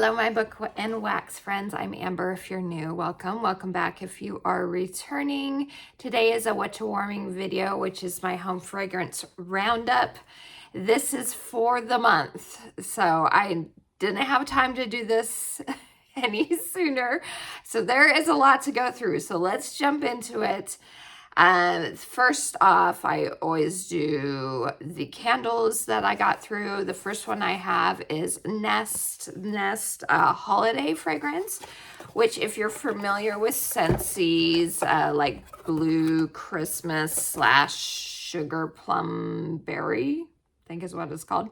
Hello, my book and wax friends. I'm Amber. If you're new, welcome. Welcome back if you are returning. Today is a Whatcha warming video, which is my home fragrance Roundup. This is for the month, so I didn't have time to do this any sooner. So there is a lot to go through. So let's jump into it. First off, I always do the candles that I got through. The first one I have is Nest holiday fragrance, which if you're familiar with Scentsy's, like Blue Christmas / Sugar Plum Berry, I think is what it's called.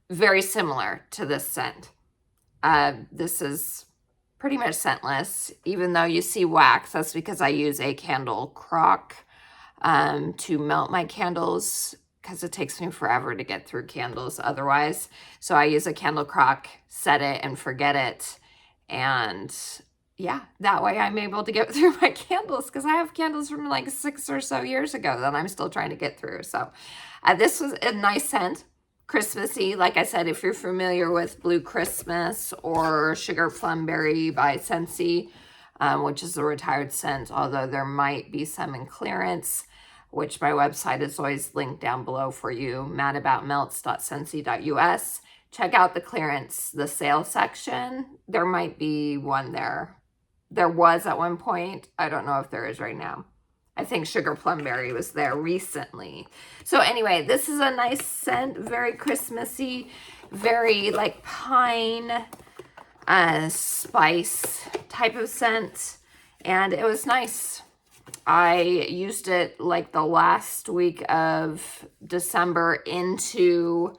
Very similar to this scent. This is pretty much scentless, even though you see wax. That's because I use a candle crock to melt my candles, because it takes me forever to get through candles otherwise. So I use a candle crock, set it and forget it. And yeah, that way I'm able to get through my candles, because I have candles from like 6 or so years ago that I'm still trying to get through. So this was a nice scent. Christmassy, like I said, if you're familiar with Blue Christmas or Sugar Plum Berry by Scentsy, which is a retired scent, although there might be some in clearance, which my website is always linked down below for you, madaboutmelts.scentsy.us. Check out the clearance, the sale section. There might be one there. There was at one point. I don't know if there is right now. I think Sugar Plum Berry was there recently. So anyway, this is a nice scent, very Christmassy, very like pine, spice type of scent. And it was nice. I used it like the last week of December into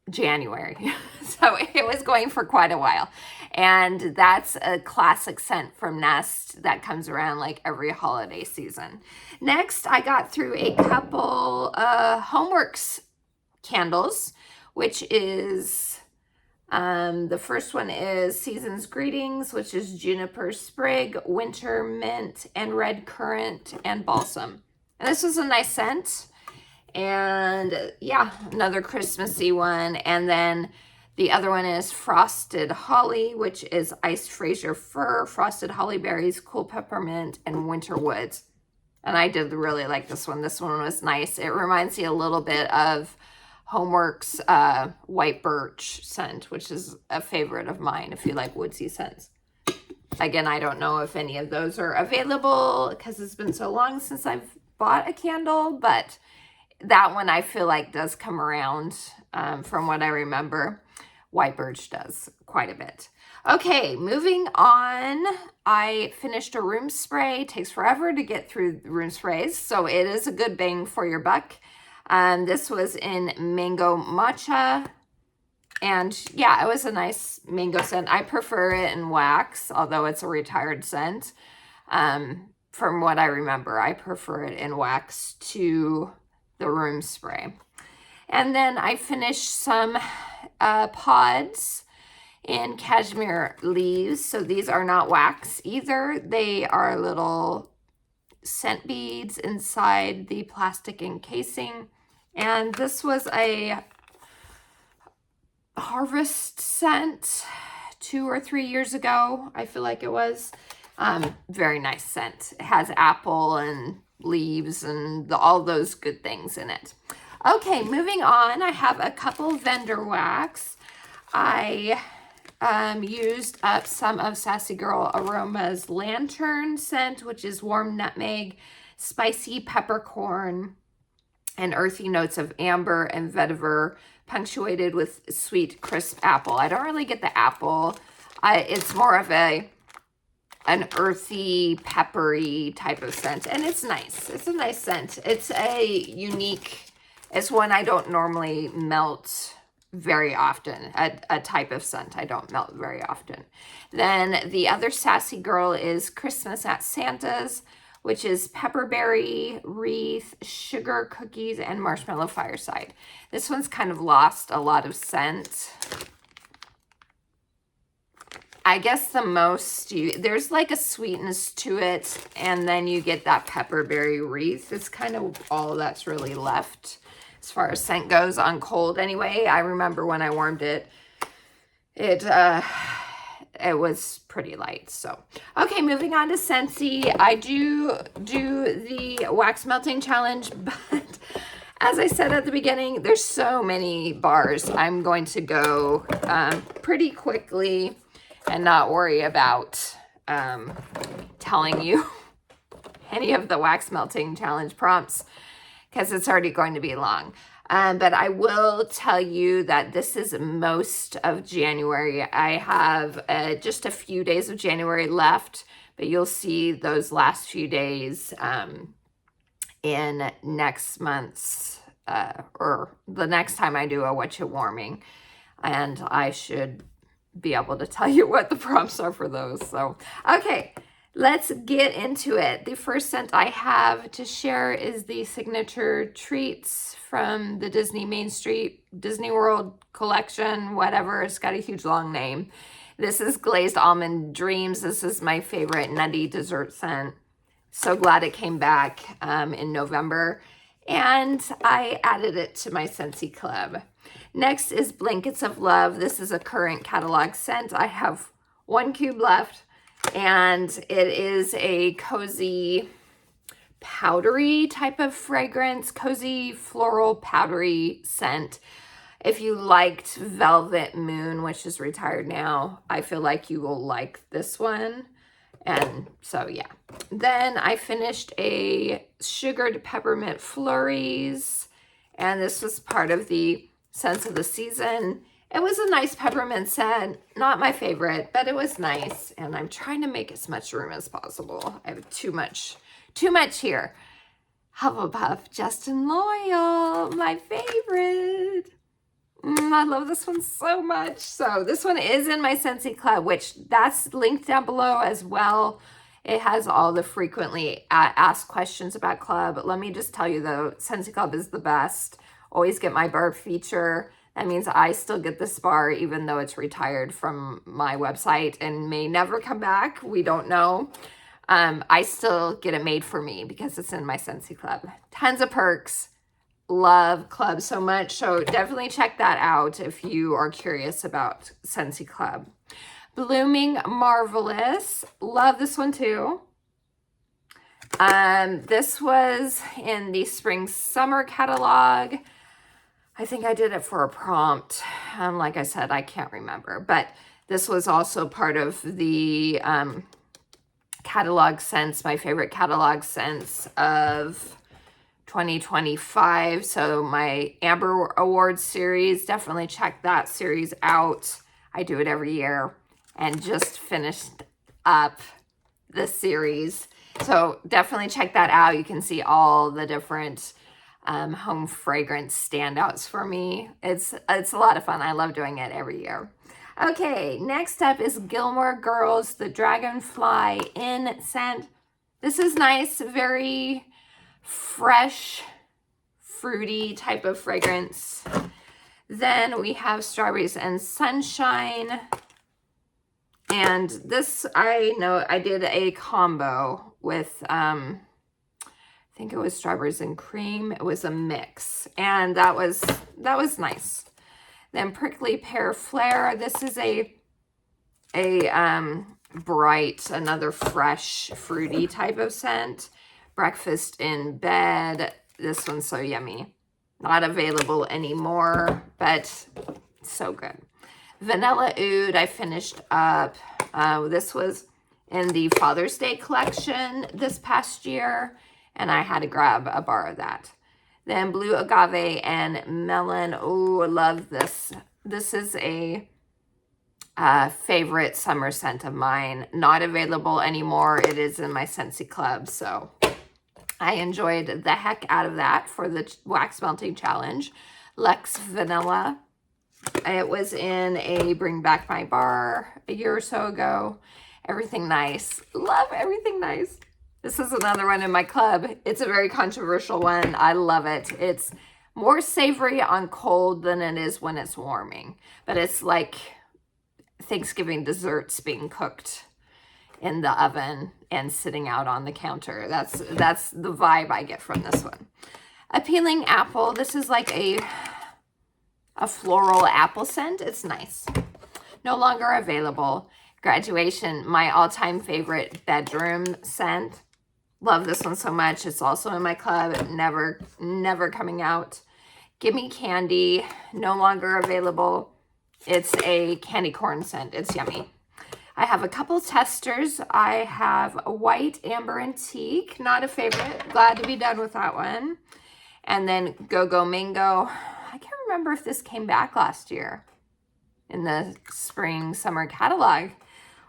January. So it was going for quite a while. And that's a classic scent from Nest that comes around like every holiday season. Next, I got through a couple Homeworks candles, which is, the first one is Season's Greetings, which is Juniper Sprig, Winter Mint, and Red Currant, and Balsam. And this was a nice scent. And yeah, another Christmassy one. And then the other one is Frosted Holly, which is Iced Fraser Fir, Frosted Holly Berries, Cool Peppermint, and Winter Woods. And I did really like this one. This one was nice. It reminds me a little bit of Homeworks White Birch scent, which is a favorite of mine if you like woodsy scents. Again, I don't know if any of those are available because it's been so long since I've bought a candle, but that one I feel like does come around from what I remember. White Birch does quite a bit. Okay, moving on. I finished a room spray. It takes forever to get through room sprays, so it is a good bang for your buck. This was in Mango Matcha. And yeah, it was a nice mango scent. I prefer it in wax, although it's a retired scent. From what I remember, I prefer it in wax to the room spray. And then I finished some pods in cashmere leaves. So these are not wax either. They are little scent beads inside the plastic encasing. And this was a harvest scent 2 or 3 years ago, I feel like it was. Very nice scent. It has apple and leaves and all those good things in it. Okay, moving on. I have a couple vendor wax. I used up some of Sassy Girl Aroma's Lantern scent, which is warm nutmeg, spicy peppercorn, and earthy notes of amber and vetiver, punctuated with sweet crisp apple. I don't really get the apple. It's more of an earthy, peppery type of scent, and it's nice. It's a nice scent. It's a unique, it's one I don't normally melt very often, a type of scent I don't melt very often. Then the other Sassy Girl is Christmas at Santa's, which is pepperberry, wreath, sugar cookies, and marshmallow fireside. This one's kind of lost a lot of scent. I guess the most, there's like a sweetness to it, and then you get that pepperberry wreath. It's kind of all that's really left. as far as scent goes on cold anyway. I remember when I warmed it, it was pretty light. So, okay, moving on to Scentsy. I do the wax melting challenge, but as I said at the beginning, there's so many bars. I'm going to go pretty quickly and not worry about telling you any of the wax melting challenge prompts because it's already going to be long. But I will tell you that this is most of January. I have just a few days of January left, but you'll see those last few days in next month's, or the next time I do a Whatcha warming. And I should be able to tell you what the prompts are for those. So, okay. Let's get into it. The first scent I have to share is the Signature Treats from the Disney Main Street Disney World collection, whatever. It's got a huge long name. This is Glazed Almond Dreams. This is my favorite nutty dessert scent. So glad it came back in November, and I added it to my Scentsy Club. Next is Blankets of Love. This is a current catalog scent. I have 1 cube left. And it is a cozy, powdery type of fragrance, cozy, floral, powdery scent. If you liked Velvet Moon, which is retired now, I feel like you will like this one. And so, yeah. Then I finished a Sugared Peppermint Flurries, and this was part of the Scents of the Season. It was a nice peppermint scent. Not my favorite, but it was nice. And I'm trying to make as much room as possible. I have too much here. Hufflepuff, Justin Loyal, my favorite. I love this one so much. So this one is in my Scentsy Club, which that's linked down below as well. It has all the frequently asked questions about Club. But let me just tell you though, Scentsy Club is the best. Always get my bar feature. That means I still get this bar even though it's retired from my website and may never come back. We don't know. I still get it made for me because it's in my Scentsy Club. Tons of perks. Love Club so much. So definitely check that out if you are curious about Scentsy Club. Blooming Marvelous. Love this one too. This was in the Spring Summer catalog. I think I did it for a prompt. Like I said, I can't remember. But this was also part of the catalog scents, my favorite catalog scents of 2025. So my Amber Awards series, definitely check that series out. I do it every year and just finished up the series. So definitely check that out. You can see all the different home fragrance standouts for me. It's a lot of fun. I love doing it every year. Okay, next up is Gilmore Girls, the Dragonfly In scent. This is nice, very fresh, fruity type of fragrance. Then we have Strawberries and Sunshine. And this, I know I did a combo with I think it was Strawberries and Cream. It was a mix, and that was nice. Then Prickly Pear Flare. This is a bright, another fresh, fruity type of scent. Breakfast in Bed. This one's so yummy. Not available anymore, but so good. Vanilla Oud, I finished up. This was in the Father's Day collection this past year, and I had to grab a bar of that. Then Blue Agave and Melon. Oh, I love this. This is a favorite summer scent of mine. Not available anymore. It is in my Scentsy Club, so I enjoyed the heck out of that for the wax melting challenge. Lex Vanilla. It was in a Bring Back My Bar a year or so ago. Everything Nice. Love Everything Nice. This is another one in my club. It's a very controversial one. I love it. It's more savory on cold than it is when it's warming. But it's like Thanksgiving desserts being cooked in the oven and sitting out on the counter. That's the vibe I get from this one. Appealing Apple. This is like a floral apple scent. It's nice. No longer available. Graduation, my all-time favorite bedroom scent. Love this one so much. It's also in my club. Never coming out. Gimme Candy, no longer available. It's a candy corn scent. It's yummy. I have a couple testers. I have a White Amber Antique, not a favorite. Glad to be done with that one. And then Go Go Mango. I can't remember if this came back last year in the spring summer catalog,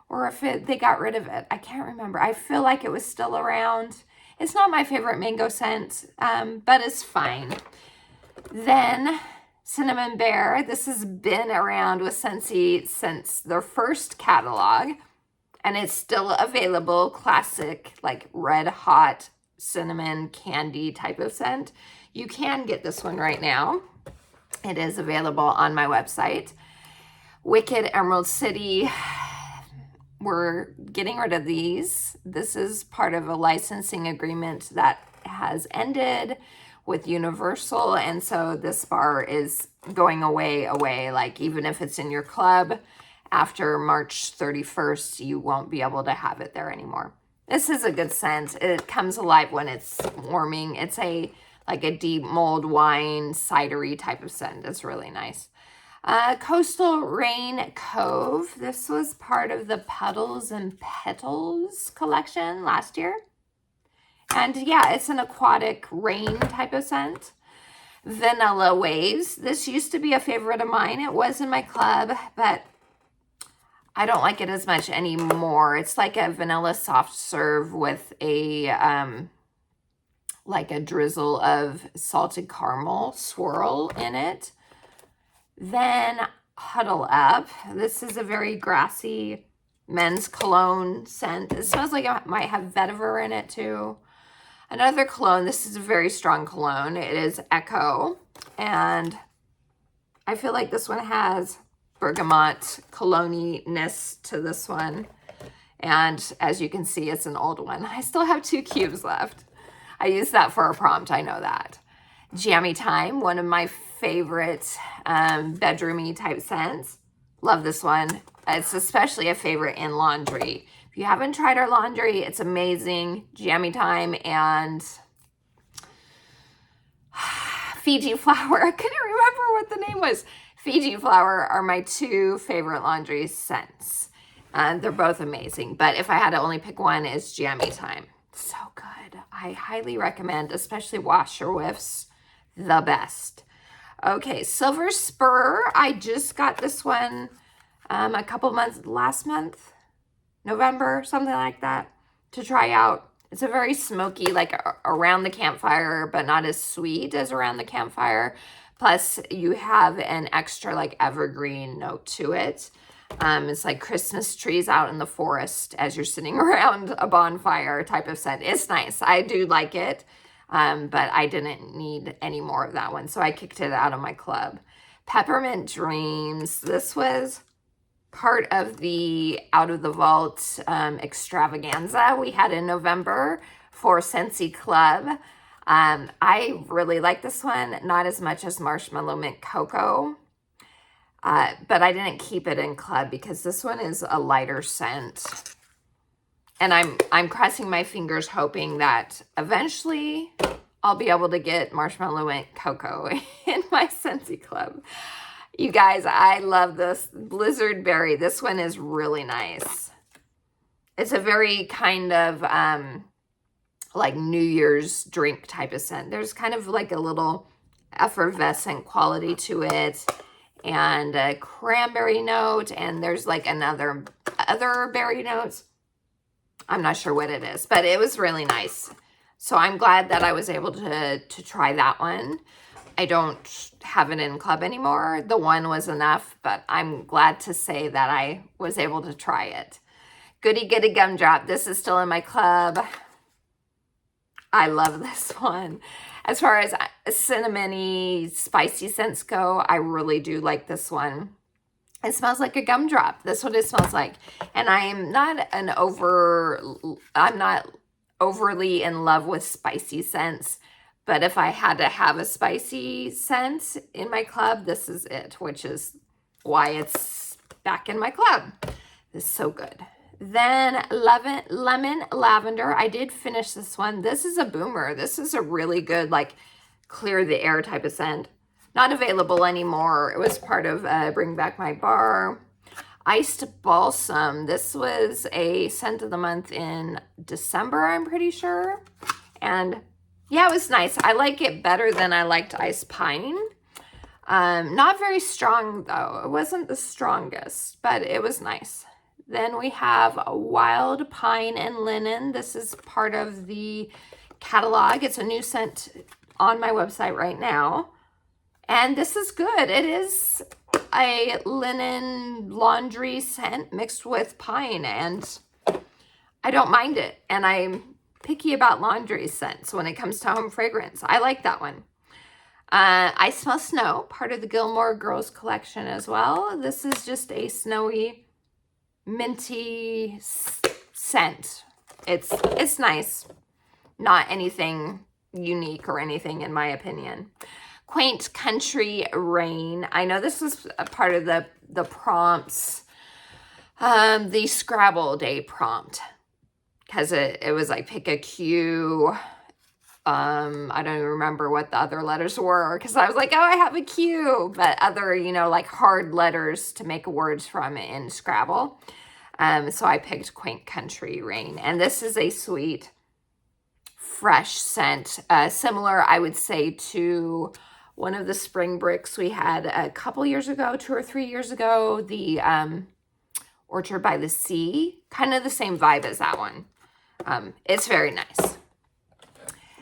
or if they got rid of it. I can't remember. I feel like it was still around. It's not my favorite mango scent, but it's fine. Then Cinnamon Bear. This has been around with Scentsy since their first catalog, and it's still available. Classic, like red hot cinnamon candy type of scent. You can get this one right now. It is available on my website. Wicked Emerald City. We're getting rid of these. This is part of a licensing agreement that has ended with Universal, and so this bar is going away. Like, even if it's in your club, after March 31st, you won't be able to have it there anymore. This is a good scent. It comes alive when it's warming. It's like a deep mulled wine, cidery type of scent. It's really nice. Coastal Rain Cove. This was part of the Puddles and Petals collection last year. And yeah, it's an aquatic rain type of scent. Vanilla Waves. This used to be a favorite of mine. It was in my club, but I don't like it as much anymore. It's like a vanilla soft serve with a like a drizzle of salted caramel swirl in it. Then Huddle Up. This is a very grassy men's cologne scent. It smells like it might have vetiver in it too. Another cologne. This is a very strong cologne. It is Echo, and I feel like this one has bergamot cologne-ness to this one. And as you can see, it's an old one. I still have 2 cubes left. I used that for a prompt, I know that. Jammy Time, one of my favorite bedroomy type scents. Love this one. It's especially a favorite in laundry. If you haven't tried our laundry, it's amazing. Jammy Time and Fiji Flower. I couldn't remember what the name was. Fiji Flower are my 2 favorite laundry scents. They're both amazing, but if I had to only pick one, it's Jammy Time. So good. I highly recommend, especially washer whiffs, the best. Okay, Silver Spur. I just got this one a couple months, last month, November, something like that, to try out. It's a very smoky, like around the campfire, but not as sweet as around the campfire. Plus, you have an extra like evergreen note to it. It's like Christmas trees out in the forest as you're sitting around a bonfire type of scent. It's nice. I do like it, but I didn't need any more of that one, so I kicked it out of my club. Peppermint Dreams. This was part of the Out of the Vault extravaganza we had in November for Scentsy Club. I really like this one, not as much as Marshmallow Mint Cocoa, but I didn't keep it in club because this one is a lighter scent. And I'm crossing my fingers hoping that eventually I'll be able to get Marshmallow Mint Cocoa in my Scentsy Club. You guys, I love this Blizzard Berry. This one is really nice. It's a very kind of like New Year's drink type of scent. There's kind of like a little effervescent quality to it, and a cranberry note, and there's like other berry notes. I'm not sure what it is, but it was really nice. So I'm glad that I was able to try that one. I don't have it in club anymore. The one was enough, but I'm glad to say that I was able to try it. Goody Goody Gumdrop. This is still in my club. I love this one. As far as cinnamony, spicy scents go, I really do like this one. It smells like a gumdrop. That's what it smells like. And I'm not overly in love with spicy scents, But if I had to have a spicy scent in my club, this is it, which is why it's back in my club. This is so good. Then lemon lavender. I did finish this one. This is a boomer. This is a really good, like, clear the air type of scent. Not available anymore. It was part of Bring Back My Bar. Iced Balsam. This was a scent of the month in December, I'm pretty sure. And yeah, it was nice. I like it better than I liked Ice Pine. Not very strong though. It wasn't the strongest, but it was nice. Then we have Wild Pine and Linen. This is part of the catalog. It's a new scent on my website right now. And this is good. It is a linen laundry scent mixed with pine, and I don't mind it. And I'm picky about laundry scents when it comes to home fragrance. I like that one. I Smell Snow, part of the Gilmore Girls collection as well. This is just a snowy, minty scent. It's nice. Not anything unique or anything in my opinion. Quaint Country Rain. I know this was a part of the prompts, the Scrabble Day prompt, because it was like pick a Q. I don't even remember what the other letters were, because I was like, oh, I have a Q, but other, like hard letters to make words from in Scrabble. So I picked Quaint Country Rain, and this is a sweet, fresh scent, similar, I would say, to one of the spring bricks we had a couple years ago, 2 or 3 years ago, the Orchard by the Sea, kind of the same vibe as that one. It's very nice.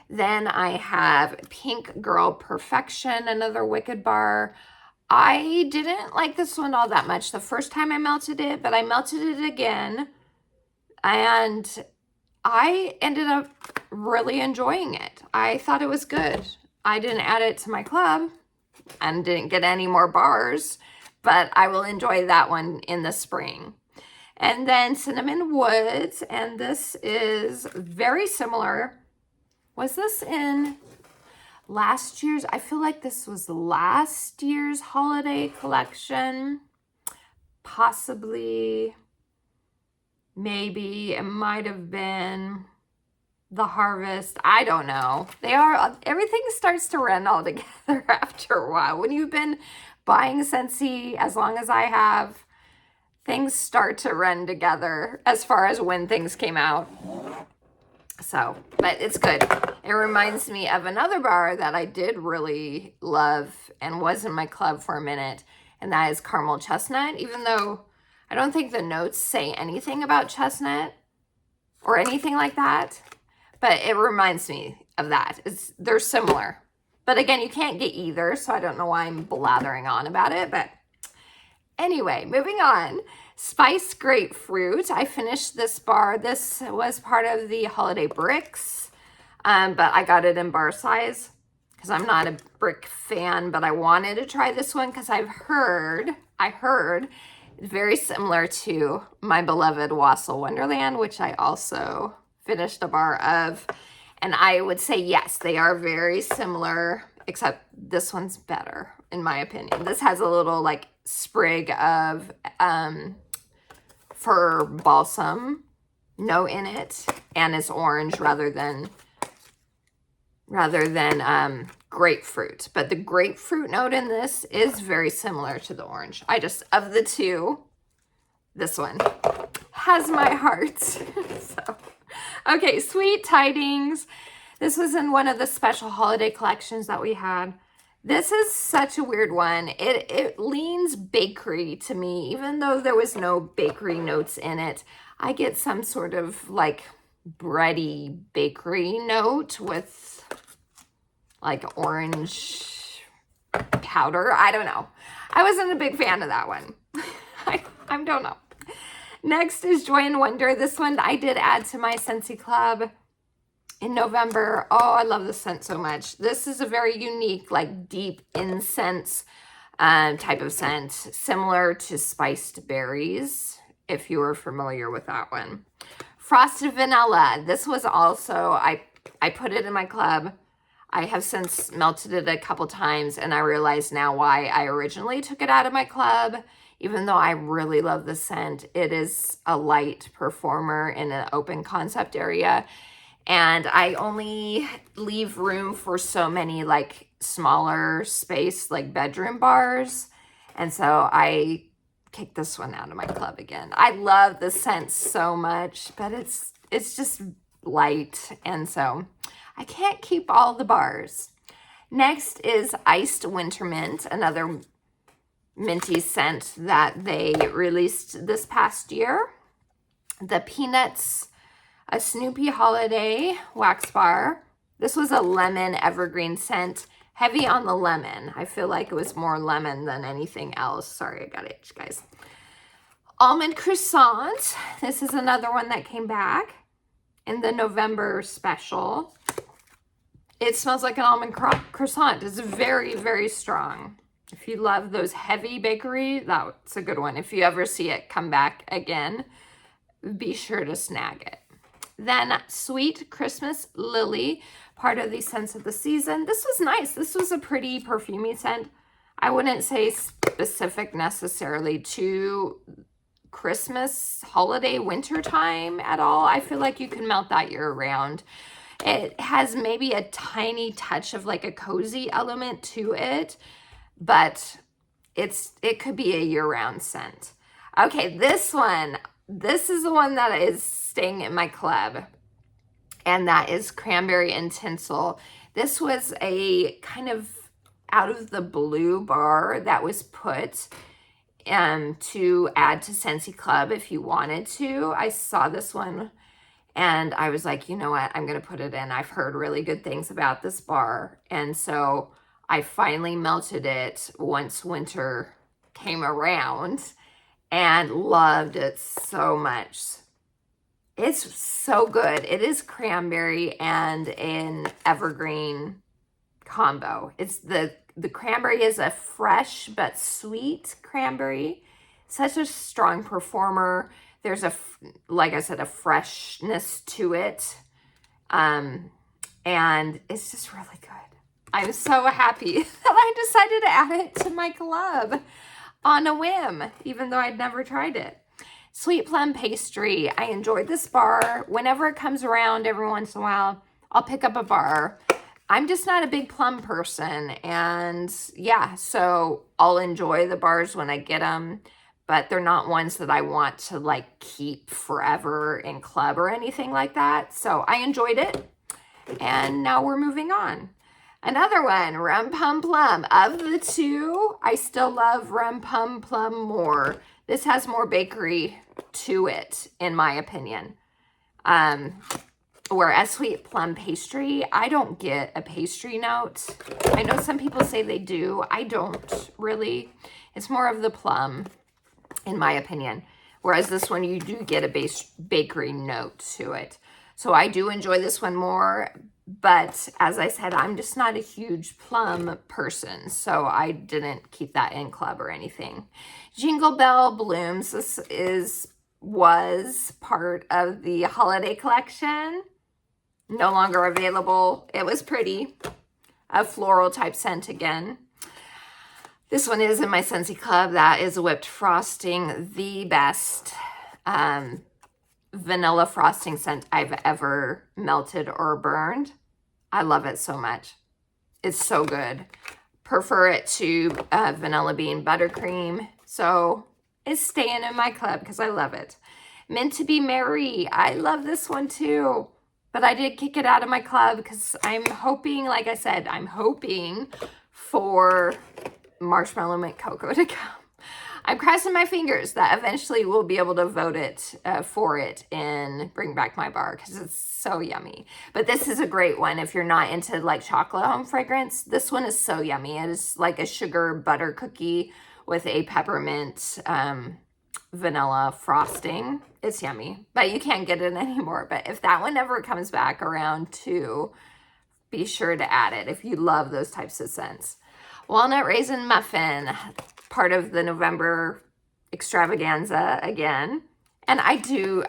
Then I have Pink Girl Perfection, another Wicked Bar. I didn't like this one all that much the first time I melted it, but I melted it again, and I ended up really enjoying it. I thought it was good. I didn't add it to my club and didn't get any more bars, but I will enjoy that one in the spring. And then Cinnamon Woods, and this is very similar. Was this in last year's? I feel like this was last year's holiday collection. Possibly, maybe it might have been the Harvest. I don't know. Everything starts to run all together after a while. When you've been buying Scentsy as long as I have, things start to run together as far as when things came out. So, but it's good. It reminds me of another bar that I did really love and was in my club for a minute, and that is Caramel Chestnut, even though I don't think the notes say anything about chestnut or anything like that, but it reminds me of that. They're similar. But again, you can't get either, so I don't know why I'm blathering on about it, but anyway, moving on. Spice Grapefruit. I finished this bar. This was part of the Holiday Bricks, but I got it in bar size because I'm not a brick fan, but I wanted to try this one because I heard very similar to my beloved Wassail Wonderland, which I also finished a bar of. And I would say, yes, they are very similar, except this one's better, in my opinion. This has a little like sprig of fir balsam note in it, and it's orange rather than grapefruit. But the grapefruit note in this is very similar to the orange. Of the two, this one has my heart. So, okay, Sweet Tidings. This was in one of the special holiday collections that we had. This is such a weird one. It leans bakery to me, even though there was no bakery notes in it. I get some sort of like bready bakery note with like orange powder. I don't know. I wasn't a big fan of that one. I don't know. Next is Joy and Wonder. This one I did add to my Scentsy Club in November. Oh, I love this scent so much. This is a very unique, like deep incense type of scent, similar to Spiced Berries, if you were familiar with that one. Frosted Vanilla. This was also, I put it in my club. I have since melted it a couple times, and I realize now why I originally took it out of my club. Even though I really love the scent, it is a light performer in an open concept area. And I only leave room for so many like smaller space, like bedroom bars. And so I kicked this one out of my club again. I love the scent so much, but it's just light. And so I can't keep all the bars. Next is Iced Winter Mint, another minty scent that they released this past year. The Peanuts, a Snoopy Holiday Wax Bar. This was a lemon evergreen scent, heavy on the lemon. I feel like it was more lemon than anything else. Sorry, I got itch, guys. Almond Croissant. This is another one that came back in the November special. It smells like an almond croissant. It's very, very strong. If you love those heavy bakery, that's a good one. If you ever see it come back again, be sure to snag it. Then Sweet Christmas Lily, part of the scents of the season. This was nice. This was a pretty perfumey scent. I wouldn't say specific necessarily to Christmas, holiday, winter time at all. I feel like you can melt that year round. It has maybe a tiny touch of like a cozy element to it, but it could be a year-round scent. Okay, this is the one that is staying in my club, and that is Cranberry and Tinsel. This was a kind of out of the blue bar that was put to add to Scentsy Club if you wanted to. I saw this one and I was like, you know what, I'm going to put it in. I've heard really good things about this bar. And so I finally melted it once winter came around and loved it so much. It's so good. It is cranberry and an evergreen combo. It's the cranberry is a fresh but sweet cranberry. Such a strong performer. There's like I said, a freshness to it. And it's just really good. I'm so happy that I decided to add it to my club on a whim, even though I'd never tried it. Sweet Plum Pastry. I enjoyed this bar. Whenever it comes around, every once in a while, I'll pick up a bar. I'm just not a big plum person, and yeah, so I'll enjoy the bars when I get them, but they're not ones that I want to like keep forever in club or anything like that. So I enjoyed it, and now we're moving on. Another one, Rum Pum Plum. Of the two, I still love Rum Pum Plum more. This has more bakery to it, in my opinion. Whereas Sweet Plum Pastry, I don't get a pastry note. I know some people say they do. I don't really. It's more of the plum, in my opinion. Whereas this one, you do get a bakery note to it. So I do enjoy this one more. But as I said, I'm just not a huge plum person. So I didn't keep that in club or anything. Jingle Bell Blooms. This was part of the holiday collection. No longer available. It was pretty. A floral type scent again. This one is in my Scentsy Club. That is whipped frosting. The best vanilla frosting scent I've ever melted or burned. I love it so much. It's so good. Prefer it to vanilla bean buttercream. So it's staying in my club because I love it. Meant to Be Merry. I love this one too. But I did kick it out of my club because I'm hoping, like I said, I'm hoping for Marshmallow Mint Cocoa to come. I'm crossing my fingers that eventually we'll be able to vote it for it in Bring Back My Bar because it's so yummy. But this is a great one if you're not into like chocolate home fragrance. This one is so yummy. It is like a sugar butter cookie with a peppermint vanilla frosting. It's yummy, but you can't get it anymore. But if that one ever comes back around too, be sure to add it if you love those types of scents. Walnut Raisin Muffin, part of the November extravaganza again. And I do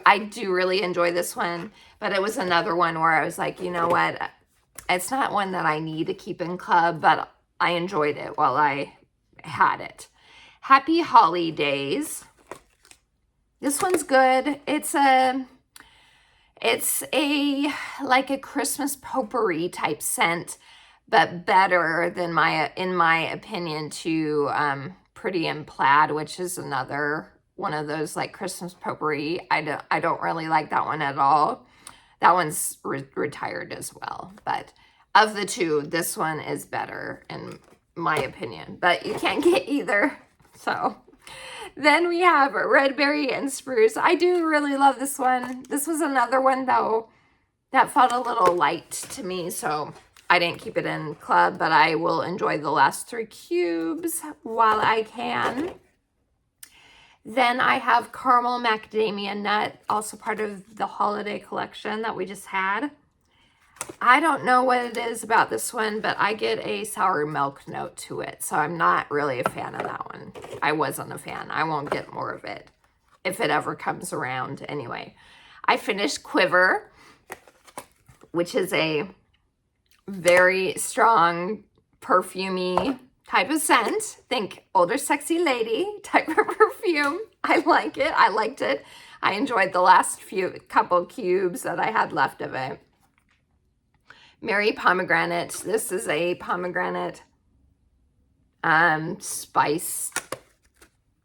really enjoy this one, but it was another one where I was like, you know what? It's not one that I need to keep in club, but I enjoyed it while I had it. Happy Holidays. This one's good. It's a like a Christmas potpourri type scent, but better than in my opinion, to Pretty in Plaid, which is another one of those like Christmas potpourri. I don't really like that one at all. That one's retired as well. But of the two, this one is better in my opinion. But you can't get either. So then we have Red Berry and Spruce. I do really love this one. This was another one, though, that felt a little light to me. So I didn't keep it in club, but I will enjoy the last 3 cubes while I can. Then I have Caramel Macadamia Nut, also part of the holiday collection that we just had. I don't know what it is about this one, but I get a sour milk note to it. So I'm not really a fan of that one. I wasn't a fan. I won't get more of it if it ever comes around anyway. I finished Quiver, which is a very strong, perfumey type of scent. Think older sexy lady type of perfume. I like it. I liked it. I enjoyed the last couple cubes that I had left of it. Merry Pomegranate. This is a pomegranate spice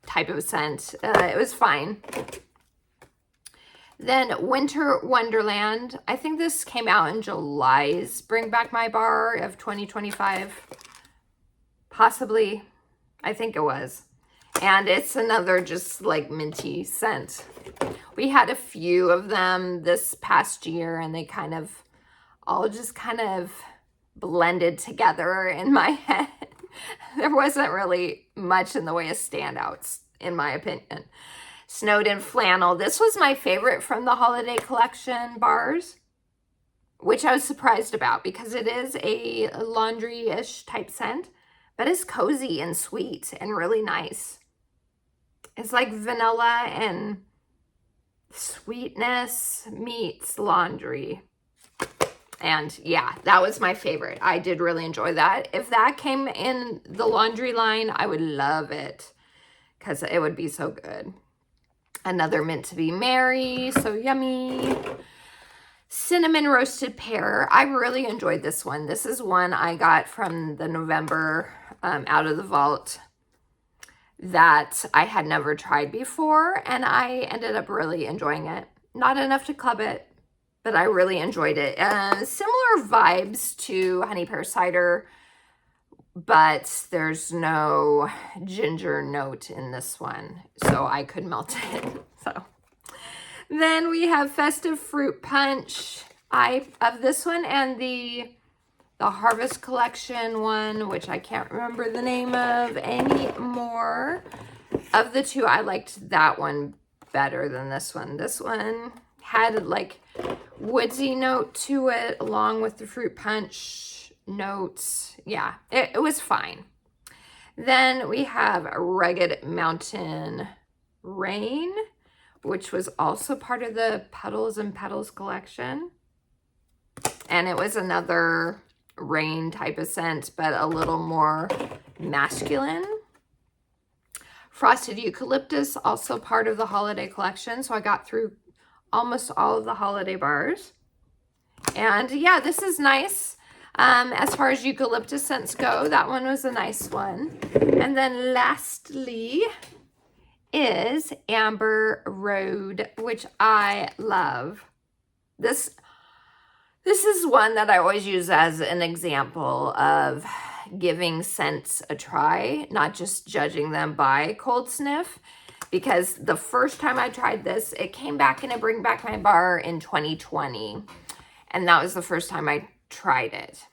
type of scent. It was fine. Then Winter Wonderland. I think this came out in July's Bring Back My Bar of 2025. Possibly. I think it was. And it's another just like minty scent. We had a few of them this past year, and they all just kind of blended together in my head. There wasn't really much in the way of standouts, in my opinion. Snowed in Flannel. This was my favorite from the holiday collection bars, which I was surprised about because it is a laundry-ish type scent, but it's cozy and sweet and really nice. It's like vanilla and sweetness meets laundry. And yeah, that was my favorite. I did really enjoy that. If that came in the laundry line, I would love it because it would be so good. Another Meant to Be Merry, so yummy. Cinnamon Roasted Pear. I really enjoyed this one. This is one I got from the November out of the vault that I had never tried before, and I ended up really enjoying it. Not enough to club it, but I really enjoyed it. Similar vibes to Honey Pear Cider, but there's no ginger note in this one, so I could melt it. So then we have Festive Fruit Punch. Of this one and the Harvest Collection one, which I can't remember the name of anymore. Of the two, I liked that one better than this one. This one had like woodsy note to it along with the fruit punch notes. Yeah, it was fine. Then we have Rugged Mountain Rain, which was also part of the Petals and Petals collection. And it was another rain type of scent, but a little more masculine. Frosted Eucalyptus, also part of the holiday collection. So I got through almost all of the holiday bars. And yeah, this is nice. As far as eucalyptus scents go, that one was a nice one. And then lastly is Amber Road, which I love. This is one that I always use as an example of giving scents a try, not just judging them by cold sniff. Because the first time I tried this, it came back in a Bring Back My Bar in 2020. And that was the first time I tried it.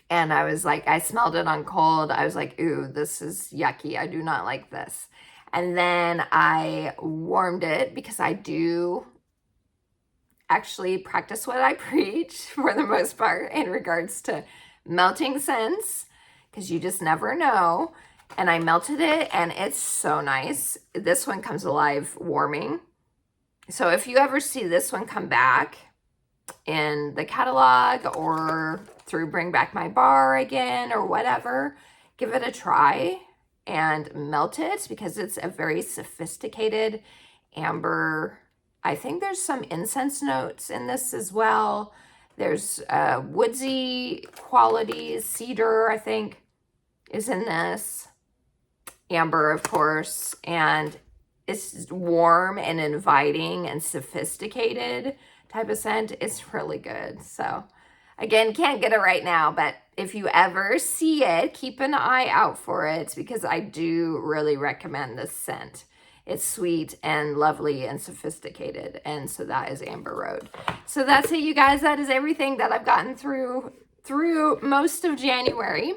And I was like, I smelled it on cold. I was like, ooh, this is yucky. I do not like this. And then I warmed it because I do actually practice what I preach for the most part in regards to melting scents, because you just never know. And I melted it, and it's so nice. This one comes alive warming. So if you ever see this one come back, in the catalog or through Bring Back My Bar again or whatever, give it a try and melt it because it's a very sophisticated amber. I think there's some incense notes in this as well. There's woodsy qualities, cedar, I think, is in this. Amber, of course, and it's warm and inviting and sophisticated type of scent. It's really good. So again, can't get it right now, but if you ever see it, keep an eye out for it because I do really recommend this scent. It's sweet and lovely and sophisticated. And so that is Amber Road. So that's it, you guys. That is everything that I've gotten through most of January.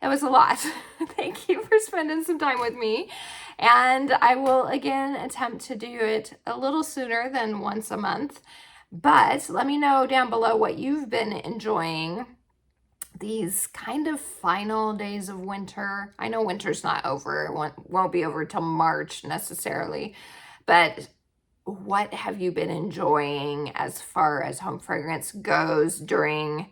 It was a lot. Thank you for spending some time with me. And I will again attempt to do it a little sooner than once a month. But let me know down below what you've been enjoying these kind of final days of winter. I know winter's not over. It won't be over till March necessarily. But what have you been enjoying as far as home fragrance goes during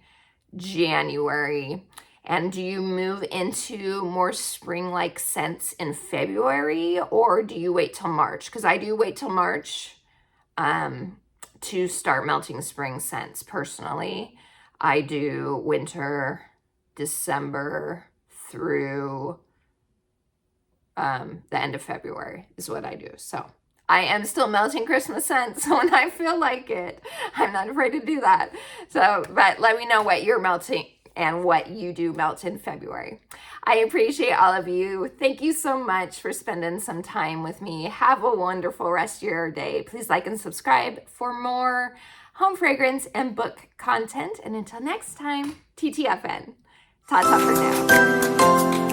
January? And do you move into more spring-like scents in February, or do you wait till March? Because I do wait till March to start melting spring scents personally. I do winter, December through the end of February is what I do. So I am still melting Christmas scents when I feel like it. I'm not afraid to do that. So, but let me know what you're melting and what you do melt in February. I appreciate all of you. Thank you so much for spending some time with me. Have a wonderful rest of your day. Please like and subscribe for more home fragrance and book content. And until next time, TTFN. Ta-ta for now.